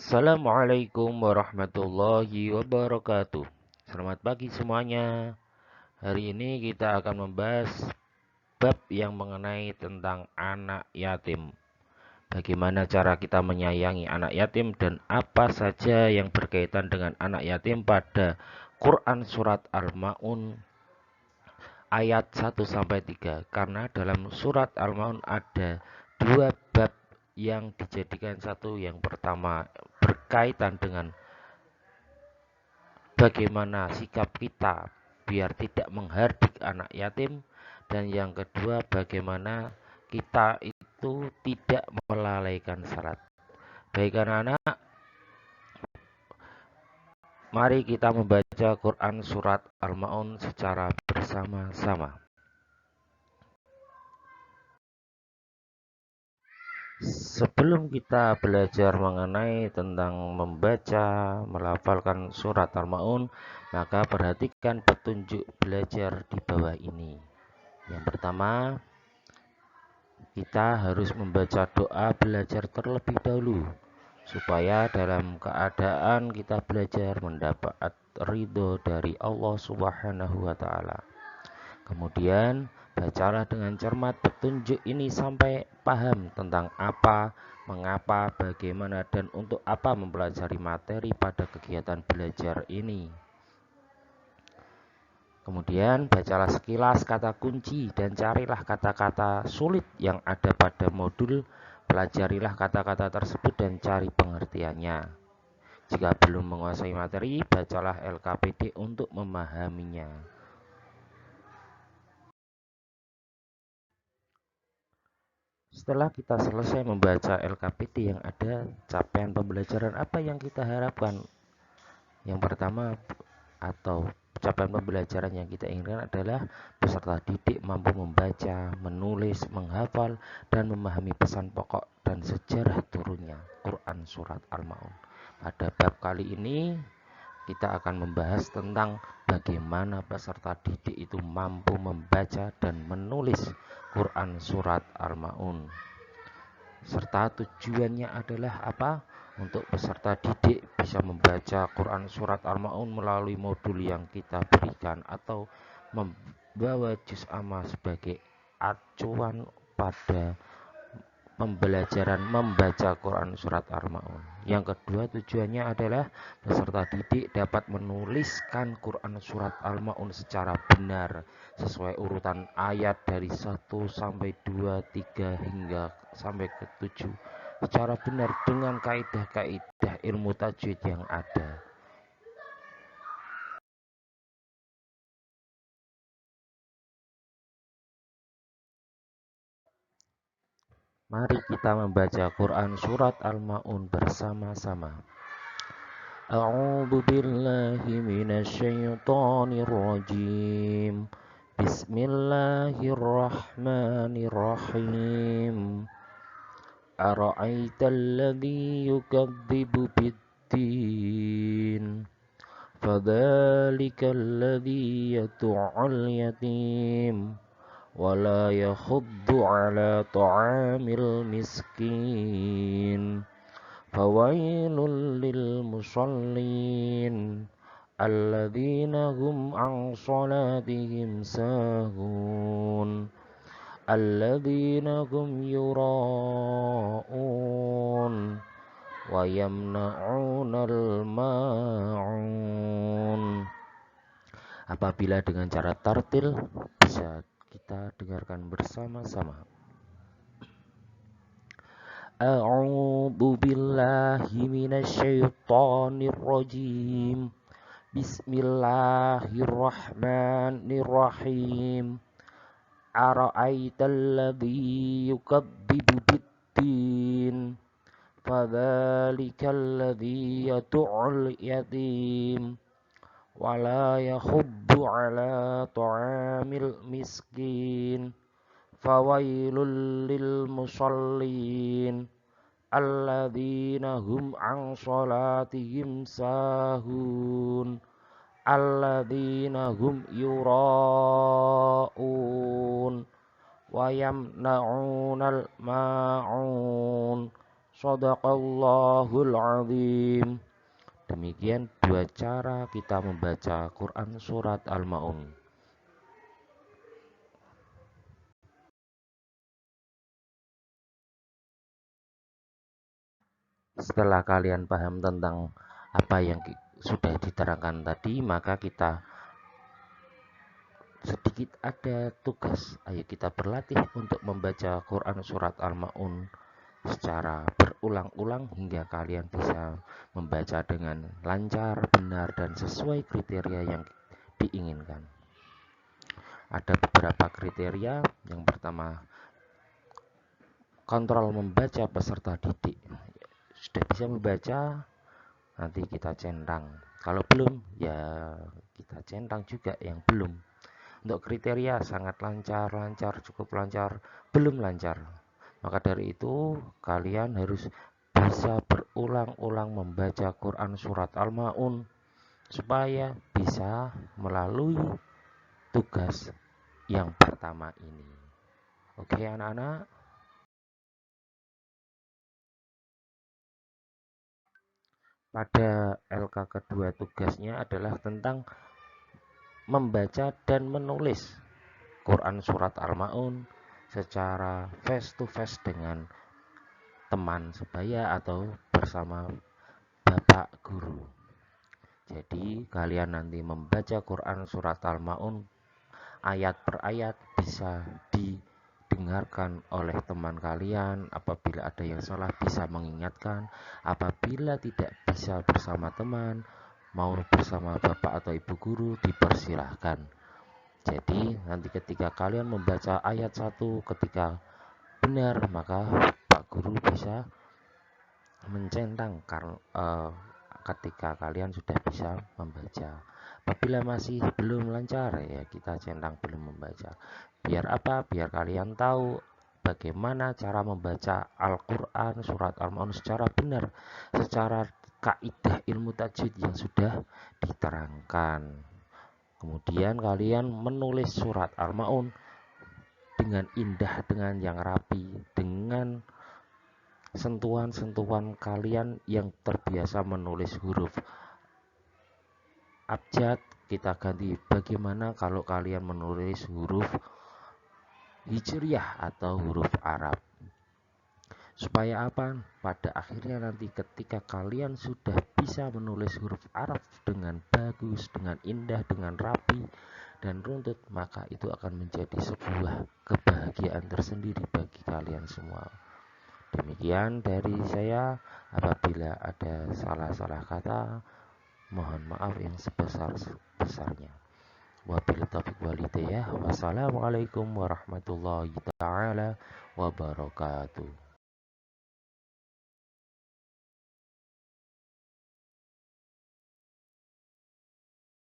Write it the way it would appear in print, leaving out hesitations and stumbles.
Assalamualaikum warahmatullahi wabarakatuh. Selamat pagi semuanya. Hari ini kita akan membahas bab yang mengenai tentang anak yatim. Bagaimana cara kita menyayangi anak yatim dan apa saja yang berkaitan dengan anak yatim pada Quran Surat Al-Ma'un ayat 1-3. Karena dalam Surat Al-Ma'un ada dua bab yang dijadikan satu. Yang pertama berkaitan dengan bagaimana sikap kita biar tidak menghardik anak yatim, dan yang kedua bagaimana kita itu tidak melalaikan salat. Baik anak-anak, mari kita membaca Quran Surat Al-Ma'un secara bersama-sama. Sebelum kita belajar mengenai tentang membaca, melafalkan surat Al-Ma'un, maka perhatikan petunjuk belajar di bawah ini. Yang pertama, kita harus membaca doa belajar terlebih dahulu, supaya dalam keadaan kita belajar mendapat ridho dari Allah Subhanahu wa Ta'ala. Kemudian bacalah dengan cermat petunjuk ini sampai paham tentang apa, mengapa, bagaimana, dan untuk apa mempelajari materi pada kegiatan belajar ini. Kemudian bacalah sekilas kata kunci dan carilah kata-kata sulit yang ada pada modul. Pelajarilah kata-kata tersebut dan cari pengertiannya. Jika belum menguasai materi, bacalah LKPD untuk memahaminya. Setelah kita selesai membaca LKPD yang ada, capaian pembelajaran apa yang kita harapkan? Yang pertama atau capaian pembelajaran yang kita inginkan adalah peserta didik mampu membaca, menulis, menghafal, dan memahami pesan pokok dan sejarah turunnya Quran Surat Al-Ma'un. Pada bab kali ini kita akan membahas tentang bagaimana peserta didik itu mampu membaca dan menulis Quran Surat Al-Ma'un. Serta tujuannya adalah apa? Untuk peserta didik bisa membaca Quran Surat Al-Ma'un melalui modul yang kita berikan, atau membawa juz amma sebagai acuan pada pembelajaran membaca Quran Surat Al-Ma'un. Yang kedua tujuannya adalah peserta didik dapat menuliskan Quran Surat Al-Ma'un secara benar sesuai urutan ayat dari 1 sampai 2, 3 hingga sampai ke 7 secara benar dengan kaidah-kaidah ilmu tajwid yang ada. Mari kita membaca Quran Surat Al-Ma'un bersama-sama. A'udzu billahi minasyaitonir rajim. Bismillahirrahmanirrahim. Ara'aital ladzi yukadzibu bid-din. Fadzalikal ladzi yad'ul yatim wala yakhuddu ala ta'amil miskin. Fawailul lil musallin alladzina hum an salatihim sahun alladzina hum yura'un wa yamna'unal ma'un. Apabila dengan cara tartil, bisa kita dengarkan bersama-sama. A'udzu billahi minasyaitonir rajim. Bismillahirrahmanirrahim. Ara'aital ladzi yukadzibu bid-din. Fadzalikal ladzi yad'ul yatim wala yakhuddu ala ta'amil miskin. Fawailul lil musallin alladzina hum an salatihim sahun alladzina hum yura'un wa yamna'unal ma'un. Shadaqallahul azim. Demikian dua cara kita membaca Quran surat Al-Maun. Setelah kalian paham tentang apa yang sudah diterangkan tadi, maka kita sedikit ada tugas. Ayo kita berlatih untuk membaca Quran surat Al-Maun secara berulang-ulang hingga kalian bisa membaca dengan lancar, benar, dan sesuai kriteria yang diinginkan. Ada beberapa kriteria. Yang pertama, kontrol membaca peserta didik. Sudah bisa membaca, nanti kita centang. Kalau belum, ya kita centang juga yang belum. Untuk kriteria sangat lancar, cukup lancar, belum lancar. Maka dari itu, kalian harus bisa berulang-ulang membaca Quran surat Al-Maun supaya bisa melalui tugas yang pertama ini. Oke, anak-anak. Pada LK kedua tugasnya adalah tentang membaca dan menulis Quran surat Al-Maun secara face to face dengan teman sebaya atau bersama bapak guru. Jadi kalian nanti membaca Quran surat Al-Maun ayat per ayat, bisa didengarkan oleh teman kalian. Apabila ada yang salah bisa mengingatkan. Apabila tidak bisa bersama teman, mau bersama bapak atau ibu guru, dipersilahkan. Jadi nanti ketika kalian membaca ayat 1 ketika benar, maka Pak Guru bisa mencentang ketika kalian sudah bisa membaca. Apabila masih belum lancar, ya kita centang belum membaca. Biar apa? Biar kalian tahu bagaimana cara membaca Al-Quran surat Al-Maun secara benar, secara kaidah ilmu tajwid yang sudah diterangkan. Kemudian kalian menulis surat Al-Maun dengan indah, dengan yang rapi, dengan sentuhan-sentuhan kalian yang terbiasa menulis huruf abjad. Kita ganti bagaimana kalau kalian menulis huruf hijriyah atau huruf Arab. Supaya apa? Pada akhirnya nanti ketika kalian sudah bisa menulis huruf Arab dengan bagus, dengan indah, dengan rapi dan runtut, maka itu akan menjadi sebuah kebahagiaan tersendiri bagi kalian semua. Demikian dari saya. Apabila ada salah-salah kata, mohon maaf yang sebesar-besarnya. Wabillahi taufiq walhidayah. Wassalamualaikum warahmatullahi taala wabarakatuh.